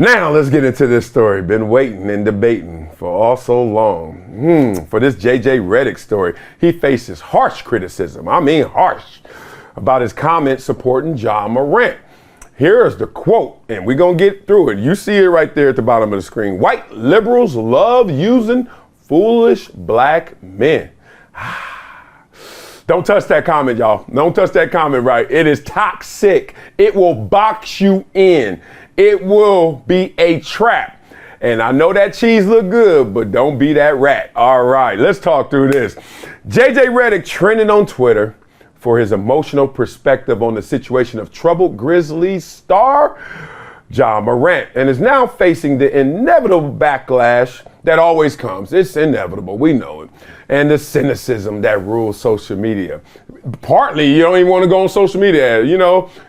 Now let's get into this story. Been waiting and debating for all so long. For this JJ Redick story, he faces harsh criticism. I mean harsh, about his comments supporting Ja Morant. Here's the quote, and we're going to get through it. You see it right there at the bottom of the screen. White liberals love using foolish black men. Don't touch that comment, y'all. Don't touch that comment, right? It is toxic. It will box you in. It will be a trap. And I know that cheese look good, but don't be that rat. All right, let's talk through this. JJ Redick trending on Twitter for his emotional perspective on the situation of troubled Grizzlies star Ja Morant, and is now facing the inevitable backlash that always comes. It's inevitable, we know it. And the cynicism that rules social media. Partly, you don't even want to go on social media,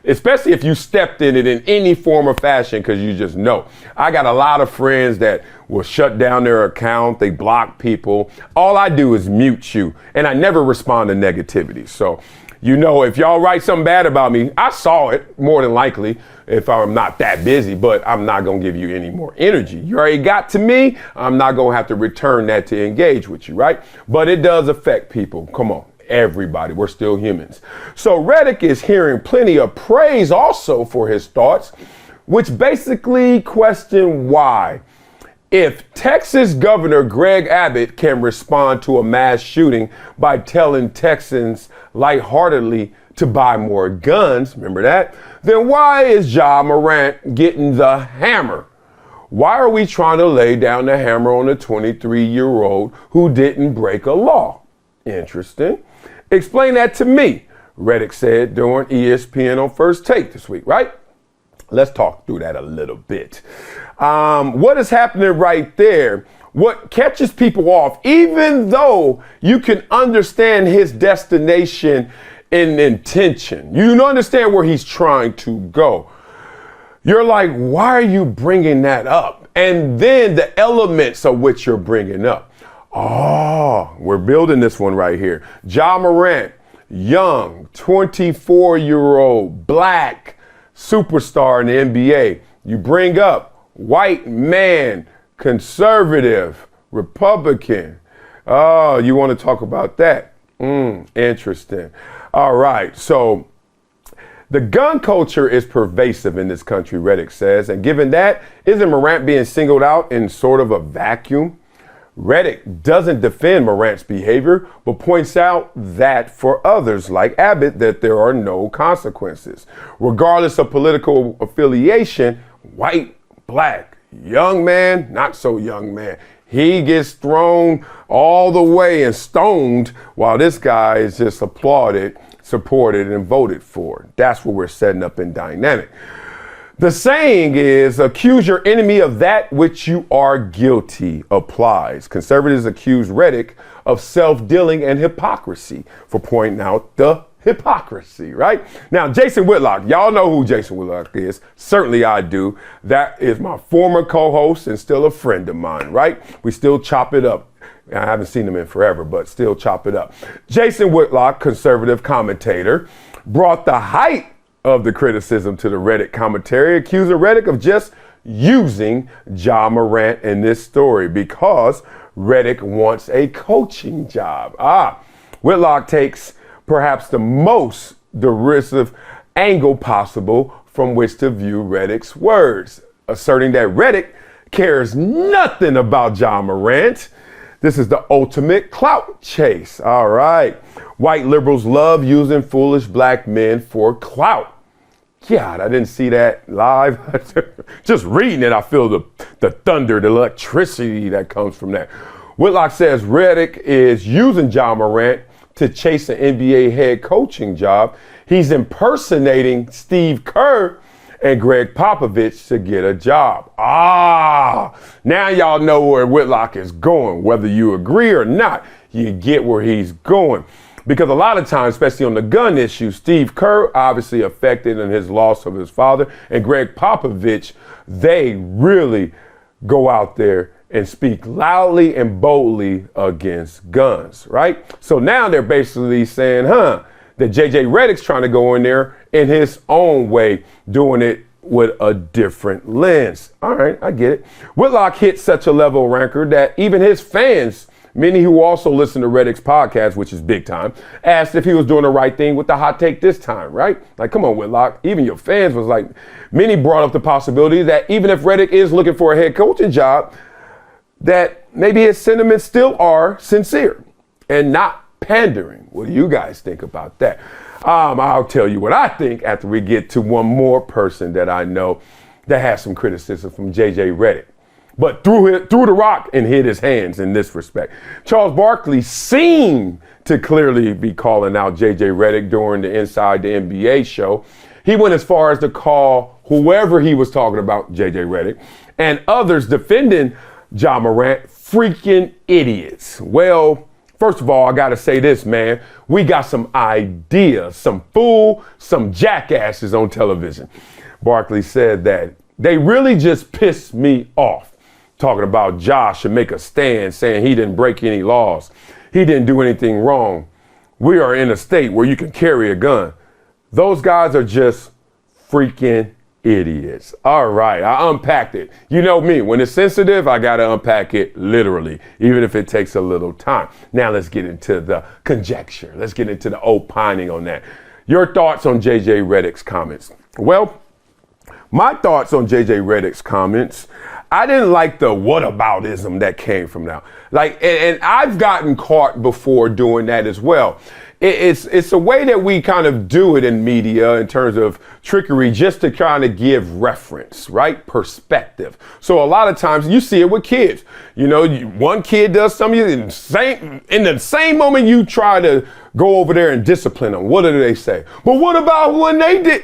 especially if you stepped in it in any form or fashion, because you just know. I got a lot of friends that will shut down their account, they block people. All I do is mute you, and I never respond to negativity. So, if y'all write something bad about me, I saw it more than likely if I'm not that busy, but I'm not going to give you any more energy. You already got to me. I'm not going to have to return that to engage with you, right? But it does affect people. Come on, everybody. We're still humans. So Redick is hearing plenty of praise also for his thoughts, which basically question why. If Texas Governor Greg Abbott can respond to a mass shooting by telling Texans lightheartedly to buy more guns, remember that? Then why is Ja Morant getting the hammer? Why are we trying to lay down the hammer on a 23-year-old who didn't break a law? Interesting. Explain that to me, Redick said during ESPN on First Take this week, right? Let's talk through that a little bit. What is happening right there? What catches people off, even though you can understand his destination and intention, you understand where he's trying to go. You're like, why are you bringing that up? And then the elements of which you're bringing up. Oh, we're building this one right here. Ja Morant, young, 24-year-old, black superstar in the NBA. You bring up white man, conservative, Republican. Oh, you want to talk about that? Interesting. All right. So the gun culture is pervasive in this country, Redick says. And given that, isn't Morant being singled out in sort of a vacuum? Redick doesn't defend Morant's behavior, but points out that for others like Abbott, that there are no consequences. Regardless of political affiliation, white, black, young man, not so young man, he gets thrown all the way and stoned while this guy is just applauded, supported, and voted for. That's what we're setting up in dynamic. The saying is, accuse your enemy of that which you are guilty applies. Conservatives accuse Redick of self-dealing and hypocrisy for pointing out the hypocrisy, right? Now, Jason Whitlock, y'all know who Jason Whitlock is. Certainly I do. That is my former co-host and still a friend of mine, right? We still chop it up. I haven't seen him in forever, but still chop it up. Jason Whitlock, conservative commentator, brought the height of the criticism to the Redick commentary, accusing Redick of just using Ja Morant in this story because Redick wants a coaching job. Whitlock takes perhaps the most derisive angle possible from which to view Redick's words, asserting that Redick cares nothing about Ja Morant. This is the ultimate clout chase. All right. White liberals love using foolish black men for clout. God, I didn't see that live. Just reading it, I feel the thunder, the electricity that comes from that. Whitlock says Redick is using Ja Morant to chase an NBA head coaching job. He's impersonating Steve Kerr and Greg Popovich to get a job. Now y'all know where Whitlock is going. Whether you agree or not, you get where he's going. Because a lot of times, especially on the gun issue, Steve Kerr obviously affected in his loss of his father, and Greg Popovich, they really go out there and speak loudly and boldly against guns, right? So now they're basically saying, that JJ Redick's trying to go in there in his own way, doing it with a different lens. All right, I get it. Whitlock hit such a level ranker that even his fans, many who also listen to Redick's podcast, which is big time, asked if he was doing the right thing with the hot take this time, right? Like, come on, Whitlock. Even your fans was like, many brought up the possibility that even if Redick is looking for a head coaching job, that maybe his sentiments still are sincere and not pandering. What do you guys think about that? I'll tell you what I think after we get to one more person that I know that has some criticism from JJ Redick, but threw the rock and hit his hands in this respect. Charles Barkley seemed to clearly be calling out JJ Redick during the Inside the NBA show. He went as far as to call whoever he was talking about, JJ Redick, and others defending Ja Morant freaking idiots. Well, first of all, I got to say this, man. We got some ideas, some jackasses on television. Barkley said that they really just pissed me off, talking about Josh should make a stand saying he didn't break any laws. He didn't do anything wrong. We are in a state where you can carry a gun. Those guys are just freaking idiots. All right, I unpacked it. You know me, when it's sensitive, I got to unpack it literally, even if it takes a little time. Now let's get into the conjecture. Let's get into the opining on that. Your thoughts on JJ Redick's comments? Well, my thoughts on JJ Redick's comments, I didn't like the whataboutism that came from that. And I've gotten caught before doing that as well. It's a way that we kind of do it in media in terms of trickery, just to kind of give reference, right? Perspective. So a lot of times you see it with kids. You know, one kid does something in the same moment you try to go over there and discipline them. What do they say? But what about when they did?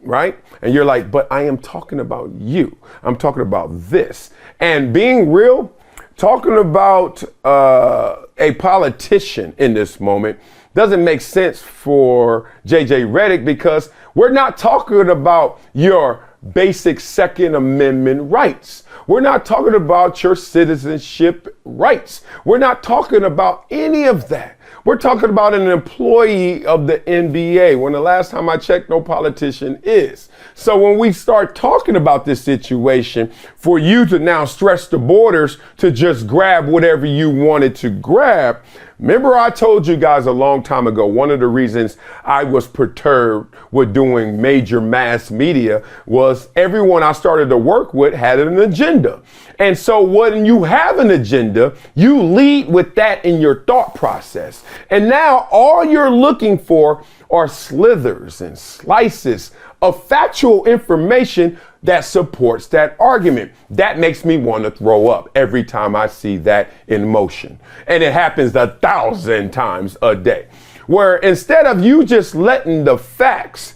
Right? And you're like, but I am talking about you. I'm talking about this. And being real, talking about a politician in this moment doesn't make sense for JJ Redick, because we're not talking about your basic Second Amendment rights. We're not talking about your citizenship rights. We're not talking about any of that. We're talking about an employee of the NBA, when the last time I checked, no politician is. So when we start talking about this situation, for you to now stretch the borders to just grab whatever you wanted to grab, remember I told you guys a long time ago, one of the reasons I was perturbed with doing major mass media was everyone I started to work with had an agenda. And so when you have an agenda, you lead with that in your thought process. And now all you're looking for are slithers and slices of factual information that supports that argument. That makes me want to throw up every time I see that in motion. And it happens 1,000 times a day, where instead of you just letting the facts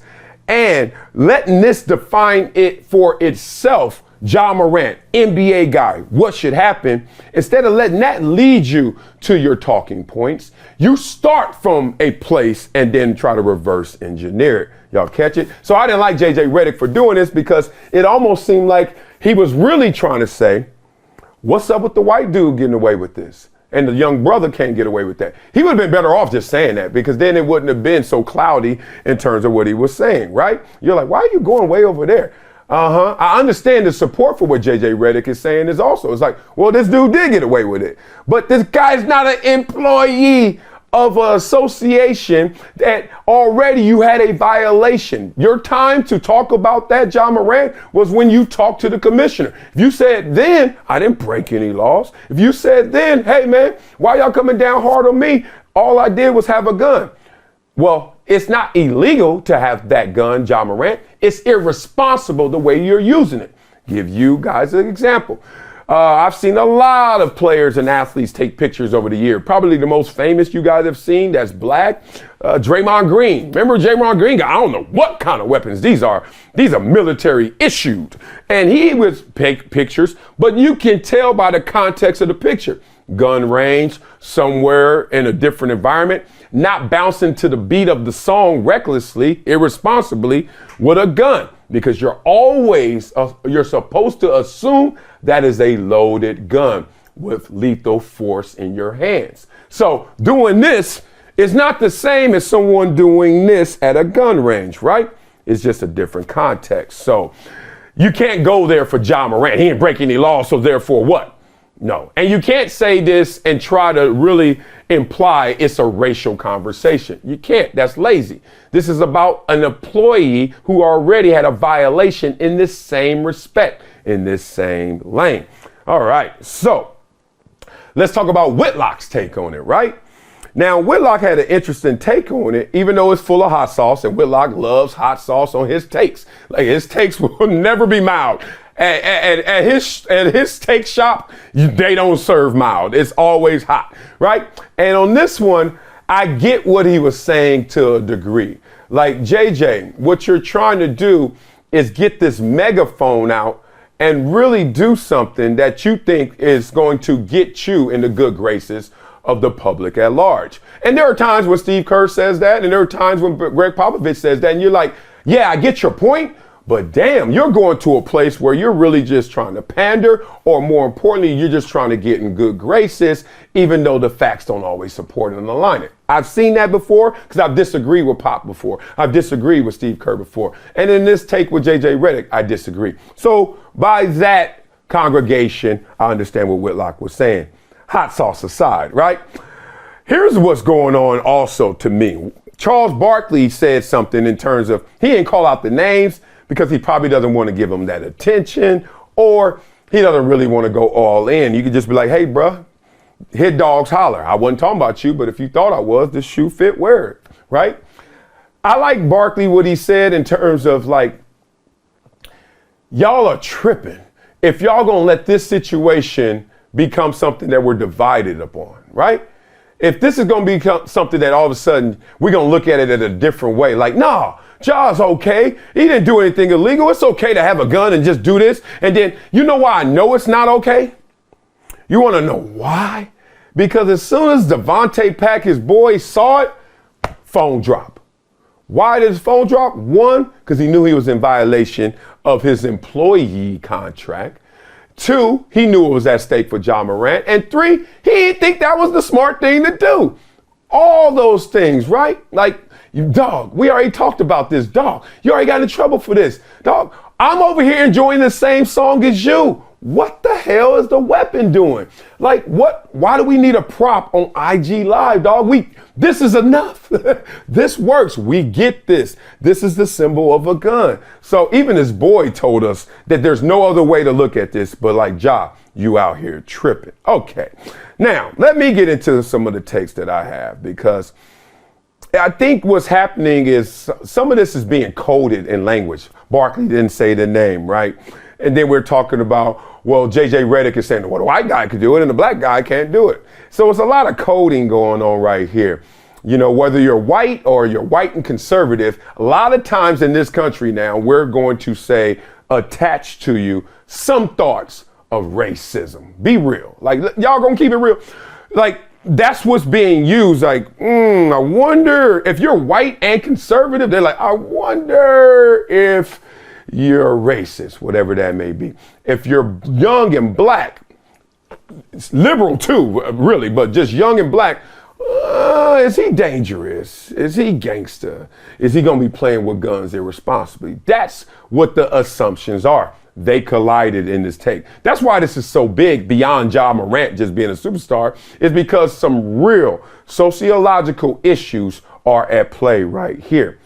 and letting this define it for itself, Ja Morant, NBA guy, what should happen? Instead of letting that lead you to your talking points, you start from a place and then try to reverse engineer it. Y'all catch it? So I didn't like JJ Redick for doing this, because it almost seemed like he was really trying to say, what's up with the white dude getting away with this? And the young brother can't get away with that. He would have been better off just saying that, because then it wouldn't have been so cloudy in terms of what he was saying, right? You're like, why are you going way over there? I understand the support for what JJ Redick is saying is also, it's like, well, this dude did get away with it, but this guy's not an employee of an association that already you had a violation. Your time to talk about that, Ja Morant, was when you talked to the commissioner. If you said then, I didn't break any laws. If you said then, hey man, why y'all coming down hard on me? All I did was have a gun. Well, it's not illegal to have that gun, Ja Morant. It's irresponsible the way you're using it. Give you guys an example. I've seen a lot of players and athletes take pictures over the year. Probably the most famous you guys have seen that's black, Draymond Green. Remember Draymond Green? I don't know what kind of weapons these are. These are military issued. And he was take pictures, but you can tell by the context of the picture. Gun range, somewhere in a different environment, not bouncing to the beat of the song recklessly, irresponsibly with a gun, because you're supposed to assume that is a loaded gun with lethal force in your hands. So doing this is not the same as someone doing this at a gun range, right? It's just a different context. So You can't go there for Ja Morant. He didn't break any laws, so therefore what? No. And you can't say this and try to really imply it's a racial conversation. You can't. That's lazy. This is about an employee who already had a violation in this same respect, in this same lane. All right. So let's talk about Whitlock's take on it, right? Now, Whitlock had an interesting take on it, even though it's full of hot sauce, and Whitlock loves hot sauce on his takes. Like, his takes will never be mild. At his take shop, they don't serve mild. It's always hot, right? And on this one, I get what he was saying to a degree. Like, JJ, what you're trying to do is get this megaphone out and really do something that you think is going to get you in the good graces of the public at large. And there are times when Steve Kerr says that, and there are times when Greg Popovich says that, and you're like, yeah, I get your point, but damn, you're going to a place where you're really just trying to pander, or more importantly, you're just trying to get in good graces, even though the facts don't always support it and align it. I've seen that before because I've disagreed with Pop before. I've disagreed with Steve Kerr before. And in this take with JJ Redick, I disagree. So by that congregation, I understand what Whitlock was saying. Hot sauce aside, right? Here's what's going on also to me. Charles Barkley said something in terms of, he didn't call out the names because he probably doesn't want to give them that attention, or he doesn't really want to go all in. You could just be like, hey, bruh, hit dogs holler. I wasn't talking about you, but if you thought I was, this shoe fit, wear it, right? I like Barkley, what he said in terms of like, y'all are tripping if y'all gonna let this situation become something that we're divided upon, right? If this is going to become something that all of a sudden we're going to look at it in a different way, like, nah, Ja's okay. He didn't do anything illegal. It's okay to have a gun and just do this. And then, you know why I know it's not okay? You want to know why? Because as soon as Devontae Pack, his boy, saw it, phone drop. Why did his phone drop? One, because he knew he was in violation of his employee contract. Two, he knew it was at stake for Ja Morant. And three, he didn't think that was the smart thing to do. All those things, right? Like, you dog, we already talked about this, dog. You already got in trouble for this. Dog, I'm over here enjoying the same song as you. What the hell is the weapon doing? Like, why do we need a prop on IG Live, dog? This is enough. This works. We get this. This is the symbol of a gun. So even his boy told us that there's no other way to look at this, but like, Ja, you out here tripping. Okay. Now, let me get into some of the takes that I have, because I think what's happening is some of this is being coded in language. Barkley didn't say the name, right? And then we're talking about, well, JJ Redick is saying, well, the white guy could do it and the black guy can't do it. So it's a lot of coding going on right here. You know, whether you're white or you're white and conservative, a lot of times in this country now, we're going to say, attach to you some thoughts of racism. Be real. Like, y'all gonna keep it real. Like, that's what's being used. Like, I wonder if you're white and conservative. They're like, I wonder if you're racist, whatever that may be. If you're young and black, it's liberal too, really, but just young and black, is he dangerous? Is he gangster? Is he going to be playing with guns irresponsibly? That's what the assumptions are. They collided in this take. That's why this is so big beyond Ja Morant just being a superstar, is because some real sociological issues are at play right here.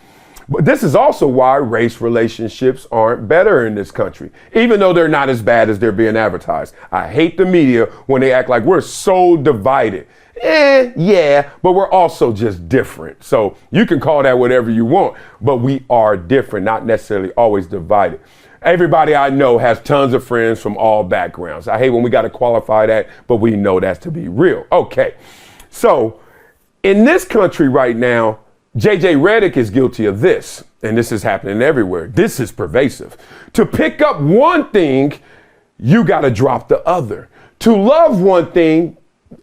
But this is also why race relationships aren't better in this country, even though they're not as bad as they're being advertised. I hate the media when they act like we're so divided. Yeah, but we're also just different. So you can call that whatever you want, but we are different, not necessarily always divided. Everybody I know has tons of friends from all backgrounds. I hate when we got to qualify that, but we know that's to be real. Okay, so in this country right now, JJ Redick is guilty of this, and this is happening everywhere. This is pervasive. To pick up one thing, you got to drop the other. To love one thing,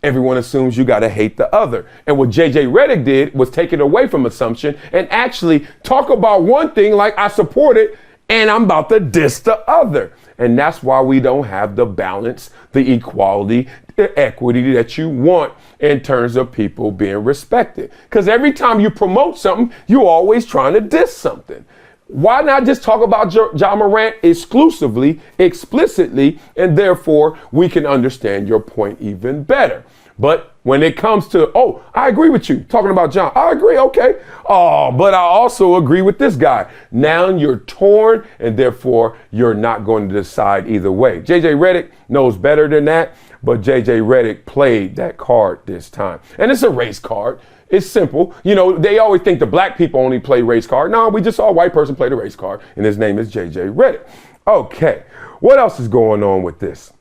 everyone assumes you got to hate the other. And what JJ Redick did was take it away from assumption and actually talk about one thing like I support it, and I'm about to diss the other. And that's why we don't have the balance, the equality, the equity that you want in terms of people being respected. Because every time you promote something, you're always trying to diss something. Why not just talk about Ja Morant exclusively, explicitly, and therefore we can understand your point even better. But when it comes to, oh, I agree with you, talking about John, I agree, okay. Oh, but I also agree with this guy. Now you're torn, and therefore you're not going to decide either way. JJ Redick knows better than that, but JJ Redick played that card this time. And it's a race card. It's simple. You know, they always think the black people only play race card. No, we just saw a white person play the race card, and his name is JJ Redick. Okay, what else is going on with this?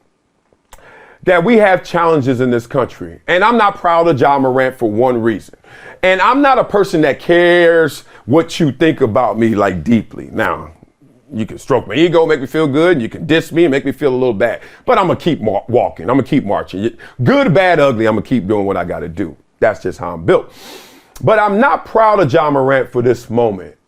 That we have challenges in this country. And I'm not proud of Ja Morant for one reason. And I'm not a person that cares what you think about me like deeply. Now, you can stroke my ego, make me feel good. You can diss me and make me feel a little bad. But I'm going to keep walking. I'm going to keep marching. Good, bad, ugly, I'm going to keep doing what I got to do. That's just how I'm built. But I'm not proud of Ja Morant for this moment.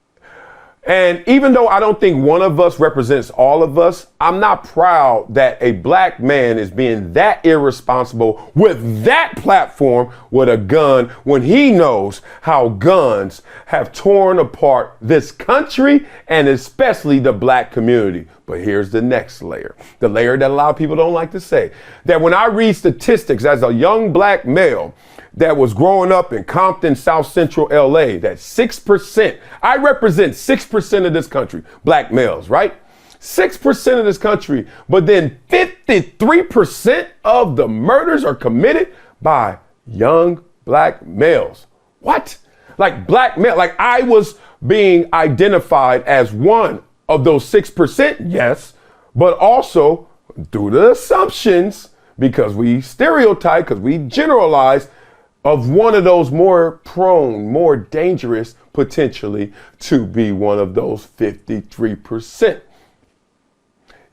And even though I don't think one of us represents all of us, I'm not proud that a black man is being that irresponsible with that platform with a gun when he knows how guns have torn apart this country and especially the black community. But here's the next layer, the layer that a lot of people don't like to say, that when I read statistics as a young black male that was growing up in Compton, South Central LA, that 6%, I represent 6% of this country, black males, right? 6% of this country, but then 53% of the murders are committed by young black males. What? Like black male, like I was being identified as one of those 6%, yes, but also due to assumptions, because we stereotype, because we generalize, of one of those more prone, more dangerous, potentially, to be one of those 53%.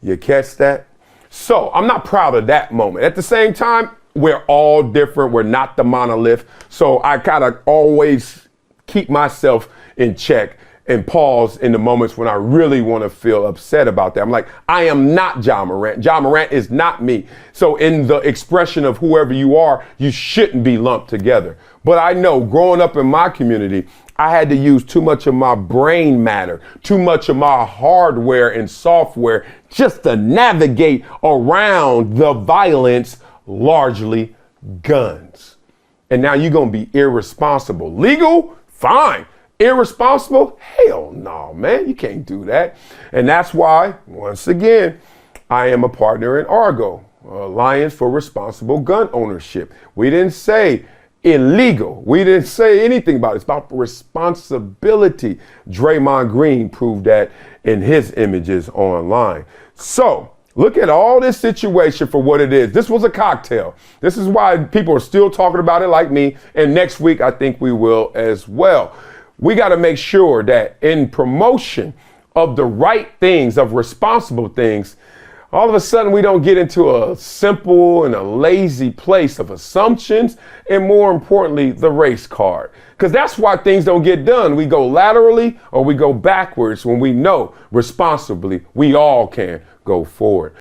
You catch that? So I'm not proud of that moment. At the same time, we're all different. We're not the monolith. So I gotta always keep myself in check and pause in the moments when I really want to feel upset about that. I'm like, I am not Ja Morant. Ja Morant is not me. So in the expression of whoever you are, you shouldn't be lumped together. But I know growing up in my community, I had to use too much of my brain matter, too much of my hardware and software just to navigate around the violence, largely guns. And now you're going to be irresponsible. Legal? Fine. Irresponsible? Hell no, man. You can't do that. And that's why, once again, I am a partner in Argo, Alliance for Responsible Gun Ownership. We didn't say illegal. We didn't say anything about it. It's about responsibility. Draymond Green proved that in his images online. So look at all this situation for what it is. This was a cocktail. This is why people are still talking about it like me. And next week, I think we will as well. We got to make sure that in promotion of the right things, of responsible things, all of a sudden we don't get into a simple and a lazy place of assumptions and, more importantly, the race card. Because that's why things don't get done. We go laterally or we go backwards when we know responsibly we all can go forward.